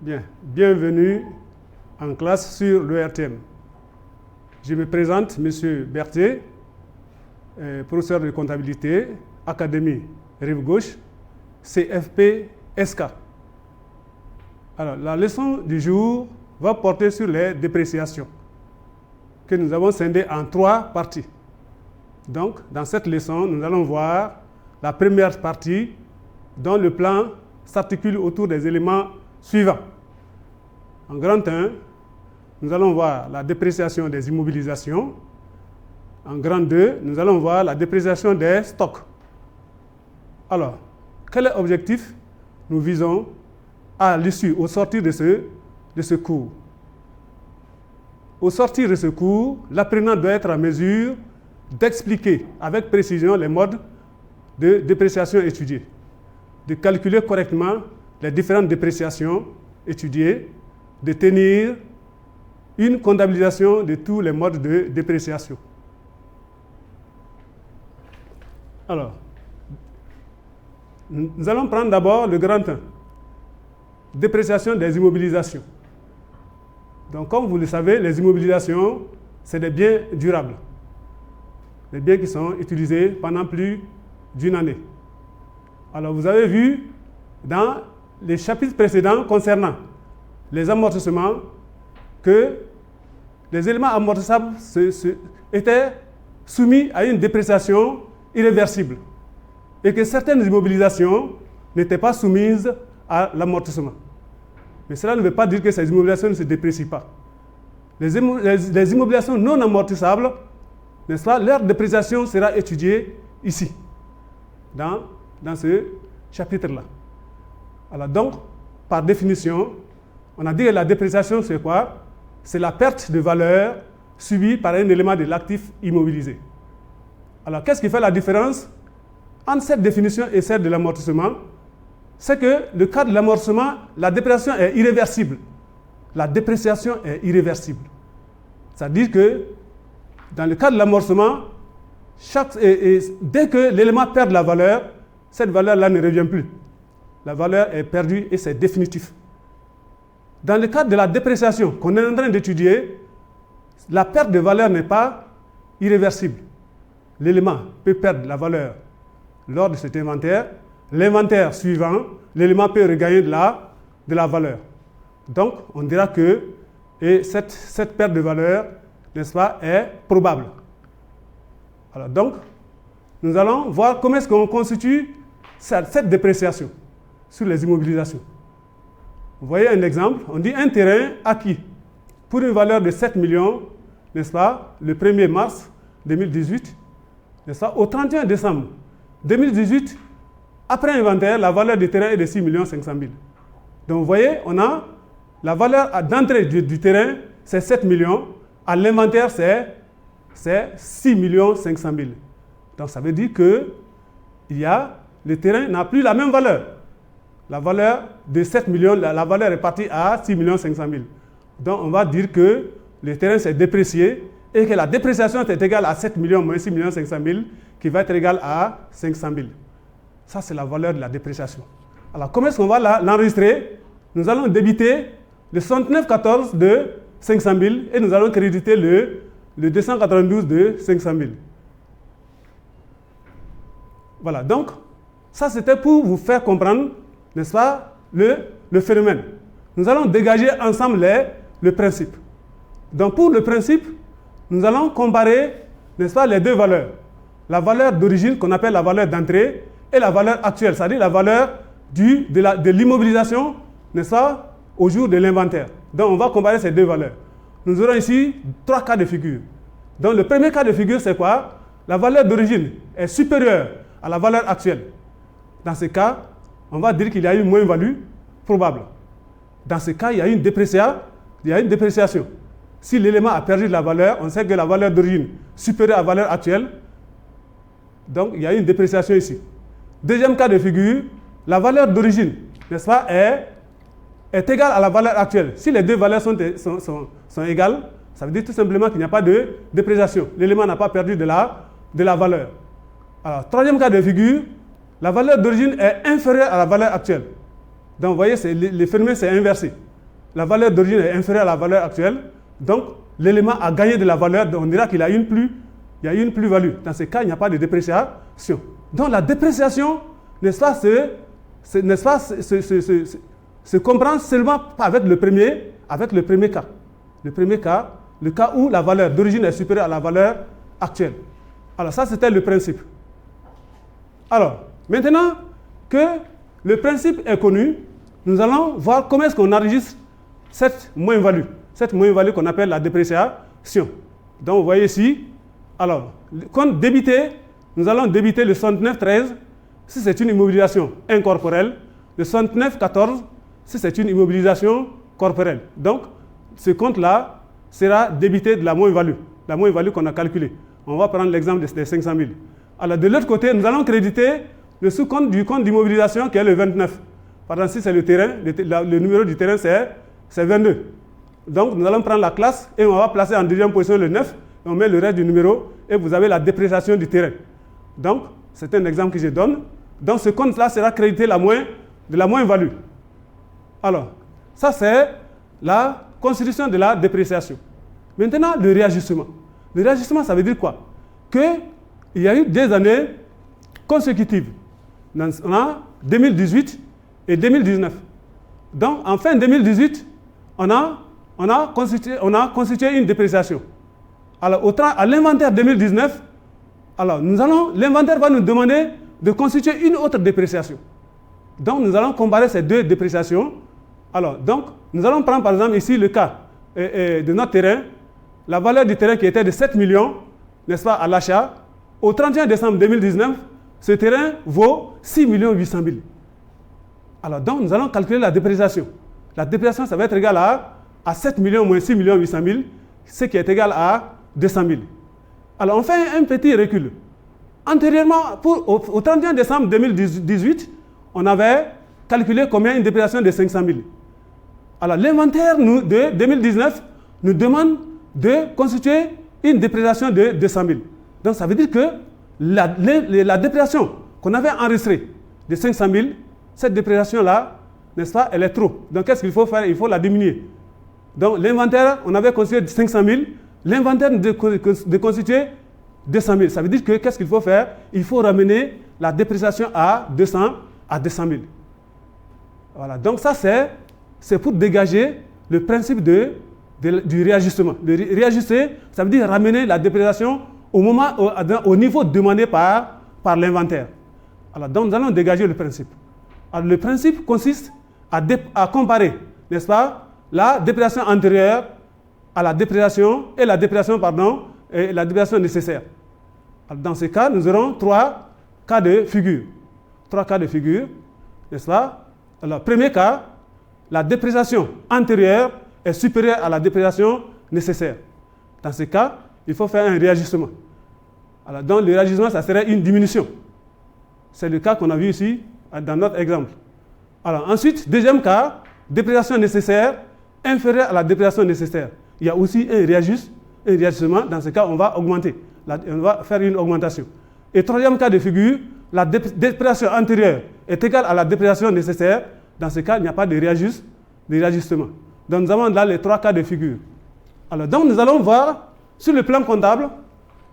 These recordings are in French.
Bien, bienvenue en classe sur l'ERTM. Je me présente, M. Berthier, professeur de comptabilité, Académie Rive-Gauche, CFP SK. Alors, la leçon du jour va porter sur les dépréciations, que nous avons scindées en 3 parties. Donc, dans cette leçon, nous allons voir la première partie dont le plan s'articule autour des éléments suivants. En grand 1, nous allons voir la dépréciation des immobilisations. En grand 2, nous allons voir la dépréciation des stocks. Alors, quel est l'objectif? Nous visons à l'issue, au sortir de ce cours. Au sortir de ce cours, l'apprenant doit être en mesure d'expliquer avec précision les modes de dépréciation étudiés, de calculer correctement les différentes dépréciations étudiées, de tenir une comptabilisation de tous les modes de dépréciation. Alors, nous allons prendre d'abord le grand 1, dépréciation des immobilisations. Donc, comme vous le savez, les immobilisations, c'est des biens durables, des biens qui sont utilisés pendant plus d'une année. Alors, vous avez vu dans les chapitres précédents concernant les amortissements que les éléments amortissables étaient soumis à une dépréciation irréversible et que certaines immobilisations n'étaient pas soumises à l'amortissement. Mais cela ne veut pas dire que ces immobilisations ne se déprécient pas. Les immobilisations non amortissables, n'est-ce pas, leur dépréciation sera étudiée ici, dans ce chapitre-là. Alors donc, par définition, on a dit que la dépréciation, c'est quoi? C'est la perte de valeur subie par un élément de l'actif immobilisé. Alors, qu'est-ce qui fait la différence entre cette définition et celle de l'amortissement? C'est que le cas de l'amortissement, la dépréciation est irréversible. La dépréciation est irréversible. C'est-à-dire que dans le cas de l'amortissement, dès que l'élément perd de la valeur, cette valeur-là ne revient plus. La valeur est perdue et c'est définitif. Dans le cadre de la dépréciation qu'on est en train d'étudier, la perte de valeur n'est pas irréversible. L'élément peut perdre la valeur lors de cet inventaire. L'inventaire suivant, l'élément peut regagner de la valeur. Donc, on dira que cette perte de valeur, n'est-ce pas, est probable. Alors donc, nous allons voir comment est-ce qu'on constitue cette dépréciation sur les immobilisations. Vous voyez un exemple, on dit un terrain acquis pour une valeur de 7 millions, n'est-ce pas, le 1er mars 2018, n'est-ce pas, au 31 décembre 2018, après inventaire, la valeur du terrain est de 6 500 000. Donc vous voyez, on a la valeur d'entrée du terrain, c'est 7 millions, à l'inventaire, c'est 6 500 000. Donc ça veut dire que le terrain n'a plus la même valeur. La valeur de 7 millions, la valeur est partie à 6 500 000. Donc on va dire que le terrain s'est déprécié et que la dépréciation est égale à 7 millions moins 6 500 000 qui va être égale à 500 000. Ça, c'est la valeur de la dépréciation. Alors comment est-ce qu'on va l'enregistrer? Nous allons débiter le 69,14 de 500 000 et nous allons créditer le 292 de 500 000. Voilà, donc ça c'était pour vous faire comprendre, n'est-ce pas, le phénomène. Nous allons dégager ensemble le principe. Donc pour le principe, nous allons comparer, n'est-ce pas, les deux valeurs. La valeur d'origine qu'on appelle la valeur d'entrée et la valeur actuelle, c'est-à-dire la valeur de l'immobilisation, n'est-ce pas, au jour de l'inventaire. Donc on va comparer ces deux valeurs. Nous aurons ici 3 cas de figure. Donc le premier cas de figure, c'est quoi? La valeur d'origine est supérieure à la valeur actuelle. Dans ce cas, on va dire qu'il y a une moins-value probable. Dans ce cas, il y a une dépréciation. Si l'élément a perdu de la valeur, on sait que la valeur d'origine supérieure à la valeur actuelle, donc il y a une dépréciation ici. Deuxième cas de figure, la valeur d'origine, n'est-ce pas, est égale à la valeur actuelle. Si les deux valeurs sont égales, ça veut dire tout simplement qu'il n'y a pas de dépréciation. L'élément n'a pas perdu de la valeur. Alors, troisième cas de figure, la valeur d'origine est inférieure à la valeur actuelle. Donc, vous voyez, le phénomène s'est inversé. la valeur d'origine est inférieure à la valeur actuelle, donc l'élément a gagné de la valeur, on dira qu'il y a une plus-value. Dans ce cas, il n'y a pas de dépréciation. Donc la dépréciation, n'est-ce pas, se comprend seulement avec le premier cas. Le premier cas, le cas où la valeur d'origine est supérieure à la valeur actuelle. Alors ça, c'était le principe. Alors, maintenant que le principe est connu, nous allons voir comment est-ce qu'on enregistre cette moins-value qu'on appelle la dépréciation. Donc, vous voyez ici, alors, compte débité, nous allons débiter le 69,13 si c'est une immobilisation incorporelle, le 69,14 si c'est une immobilisation corporelle. Donc, ce compte-là sera débité de la moins-value qu'on a calculée. On va prendre l'exemple des 500 000. Alors, de l'autre côté, nous allons créditer le sous-compte du compte d'immobilisation qui est le 29. Par exemple, si c'est le terrain, le numéro du terrain, c'est 22. Donc, nous allons prendre la classe et on va placer en deuxième position le 9. Et on met le reste du numéro et vous avez la dépréciation du terrain. Donc, c'est un exemple que je donne. Donc, ce compte-là sera crédité de la moins-value. Alors, ça c'est la constitution de la dépréciation. Maintenant, le réajustement. Le réajustement, ça veut dire quoi? Qu'il y a eu des années consécutives. On a 2018 et 2019. Donc, en fin 2018, on a constitué une dépréciation. Alors, à l'inventaire 2019, l'inventaire va nous demander de constituer une autre dépréciation. Donc, nous allons comparer ces deux dépréciations. Alors, donc, nous allons prendre par exemple ici le cas de notre terrain. La valeur du terrain qui était de 7 millions, n'est-ce pas, à l'achat. Au 31 décembre 2019, ce terrain vaut 6 800 000. Alors, donc, nous allons calculer la dépréciation. La dépréciation, ça va être égal à 7 millions moins 6 800 000, ce qui est égal à 200 000. Alors, on fait un petit recul. Antérieurement, au 31 décembre 2018, on avait calculé combien une dépréciation de 500 000. Alors, l'inventaire de 2019 nous demande de constituer une dépréciation de 200 000. Donc, ça veut dire que la dépréciation qu'on avait enregistrée de 500 000, cette dépréciation-là, n'est-ce pas, elle est trop. Donc, qu'est-ce qu'il faut faire? Il faut la diminuer. Donc, l'inventaire, on avait constitué 500 000. L'inventaire de constituer 200 000. Ça veut dire que, qu'est-ce qu'il faut faire? Il faut ramener la dépréciation à 200 000. Voilà. Donc, ça, c'est pour dégager le principe du réajustement. Le réajuster, ça veut dire ramener la dépréciation au niveau demandé par l'inventaire. Alors, donc, nous allons dégager le principe. Alors, le principe consiste à comparer, n'est-ce pas, la dépréciation antérieure à la dépréciation et la dépréciation nécessaire. Alors, dans ce cas, nous aurons trois cas de figure. N'est-ce pas? Alors, premier cas, la dépréciation antérieure est supérieure à la dépréciation nécessaire. Dans ce cas, il faut faire un réajustement. Alors, donc, le réajustement, ça serait une diminution. C'est le cas qu'on a vu ici dans notre exemple. Alors, ensuite, deuxième cas, dépréciation nécessaire inférieure à la dépréciation nécessaire. Il y a aussi un réajustement. Dans ce cas, on va augmenter. On va faire une augmentation. Et troisième cas de figure, la dépréciation antérieure est égale à la dépréciation nécessaire. Dans ce cas, il n'y a pas de réajustement. Donc, nous avons là les trois cas de figure. Alors, donc, nous allons voir sur le plan comptable,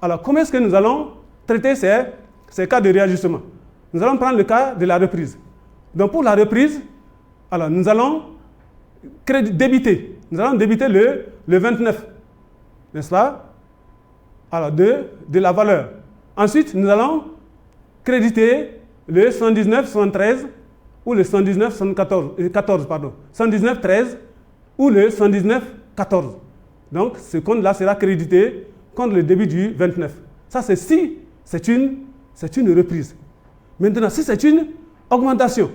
alors, comment est-ce que nous allons traiter ces cas de réajustement? Nous allons prendre le cas de la reprise. Donc, pour la reprise, alors, nous allons débiter. Nous allons débiter le 29, n'est-ce pas? Alors, de la valeur. Ensuite, nous allons créditer le 119,73 ou le 119,13 ou le 119,14. Donc, ce compte-là sera crédité contre le débit du 29. Ça, c'est si c'est une reprise. Maintenant, si c'est une augmentation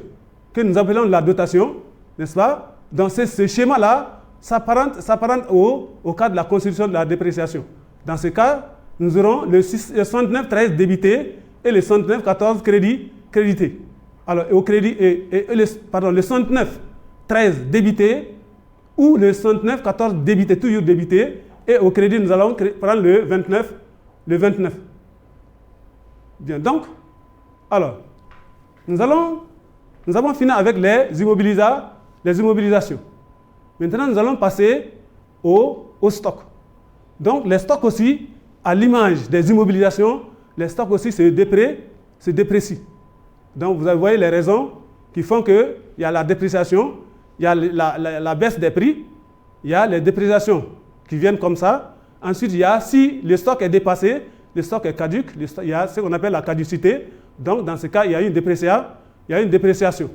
que nous appelons la dotation, n'est-ce pas? Dans ce schéma-là, s'apparente au cas de la constitution de la dépréciation. Dans ce cas, nous aurons le 69,13 débité et le 69,14 crédité. Alors, le 69,13 débité ou le 69,14 débité, toujours débité, et au crédit, nous allons prendre le 29. Bien, donc, alors, nous avons fini avec les immobilisations. Maintenant, nous allons passer au stock. Donc, les stocks aussi, à l'image des immobilisations, les stocks aussi se déprécient. Donc, vous voyez les raisons qui font qu'il y a la dépréciation, il y a la baisse des prix, il y a les dépréciations qui viennent comme ça. Ensuite, il y a, si le stock est dépassé, le stock est caduc, il y a ce qu'on appelle la caducité. Donc, dans ce cas, il y a une dépréciation.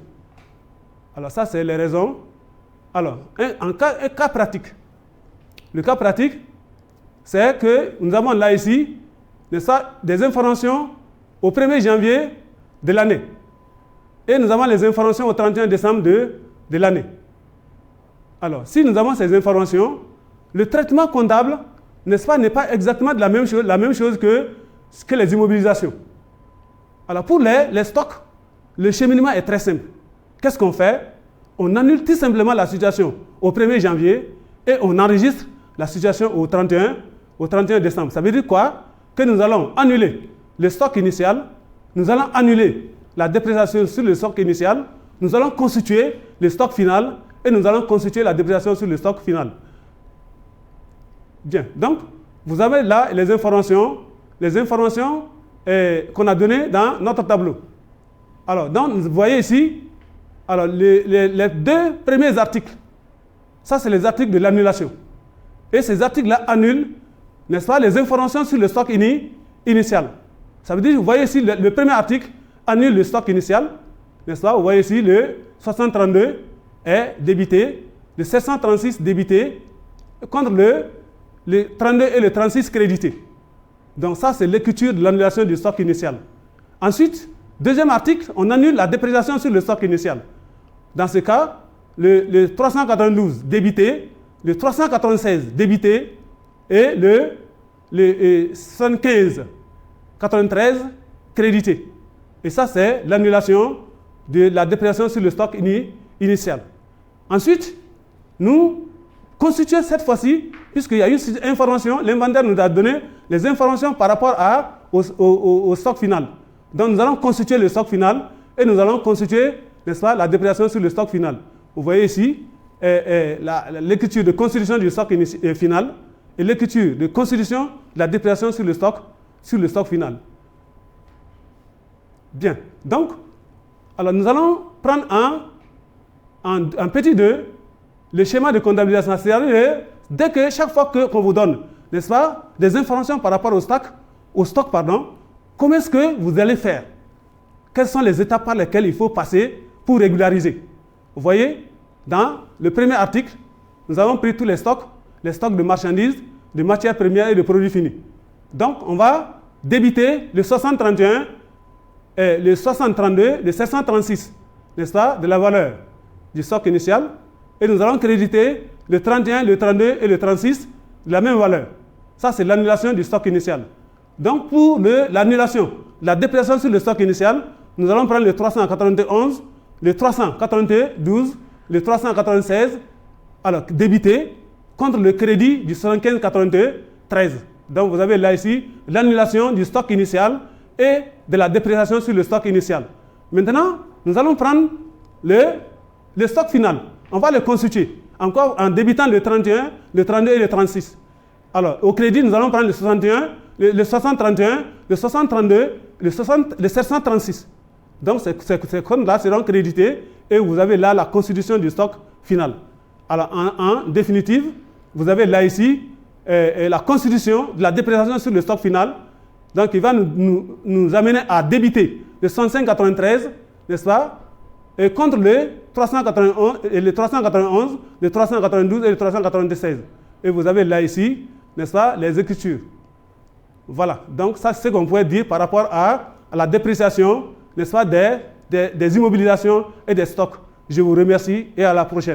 Alors, ça, c'est les raisons. Alors, un cas pratique. Le cas pratique, c'est que nous avons là ici des informations au 1er janvier de l'année. Et nous avons les informations au 31 décembre de l'année. Alors, si nous avons ces informations, le traitement comptable, n'est-ce pas, n'est pas exactement de la même chose que les immobilisations. Alors, pour les stocks, le cheminement est très simple. Qu'est-ce qu'on fait? On annule tout simplement la situation au 1er janvier et on enregistre la situation au 31 décembre. Ça veut dire quoi? Que nous allons annuler le stock initial, nous allons annuler la dépréciation sur le stock initial, nous allons constituer le stock final et nous allons constituer la dépréciation sur le stock final. Bien, donc vous avez là les informations qu'on a données dans notre tableau. Alors, donc, vous voyez ici, alors, les deux premiers articles, ça c'est les articles de l'annulation. Et ces articles-là annulent, n'est-ce pas, les informations sur le stock initial. Ça veut dire, vous voyez ici, le premier article annule le stock initial, n'est-ce pas? Vous voyez ici, le 632 est débité, le 736 débité, contre le 32 et le 36 crédité. Donc ça, c'est l'écriture de l'annulation du stock initial. Ensuite, deuxième article, on annule la dépréciation sur le stock initial. Dans ce cas, le 392 débité, le 396 débité et le 75 93 crédité. Et ça, c'est l'annulation de la dépréciation sur le stock initial. Ensuite, nous constituons cette fois-ci, puisqu'il y a eu une information, l'inventaire nous a donné les informations par rapport au stock final. Donc, nous allons constituer le stock final et nous allons constituer, n'est-ce pas, la dépréciation sur le stock final. Vous voyez ici l'écriture de constitution du stock final et l'écriture de constitution de la dépréciation sur le stock final. Bien. Donc, alors nous allons prendre en petit 2 le schéma de comptabilisation. C'est-à-dire, dès que chaque fois qu'on vous donne, n'est-ce pas, des informations par rapport au stock, comment est-ce que vous allez faire? Quelles sont les étapes par lesquelles il faut passer pour régulariser? Vous voyez, dans le premier article, nous avons pris tous les stocks de marchandises, de matières premières et de produits finis. Donc, on va débiter le 631, le 632, le 736, n'est-ce pas, de la valeur du stock initial. Et nous allons créditer le 31, le 32 et le 36 de la même valeur. Ça, c'est l'annulation du stock initial. Donc, pour l'annulation, la dépréciation sur le stock initial, nous allons prendre le 391, le 392, le 396, alors débité, contre le crédit du 75 82 13. Donc, vous avez là ici l'annulation du stock initial et de la dépréciation sur le stock initial. Maintenant, nous allons prendre le stock final. On va le constituer, encore en débitant le 31, le 32 et le 36. Alors, au crédit, nous allons prendre le 61, le 631, le 632, le 736. Donc, ces comptes-là seront crédités et vous avez là la constitution du stock final. Alors, en définitive, vous avez là ici la constitution de la dépréciation sur le stock final. Donc, il va nous amener à débiter le 105,93, n'est-ce pas, et contre le 391, le 392 et le 396. Et vous avez là ici, n'est-ce pas, les écritures. Voilà. Donc, ça, c'est ce qu'on pourrait dire par rapport à la dépréciation, n'est-ce pas, des immobilisations et des stocks. Je vous remercie et à la prochaine.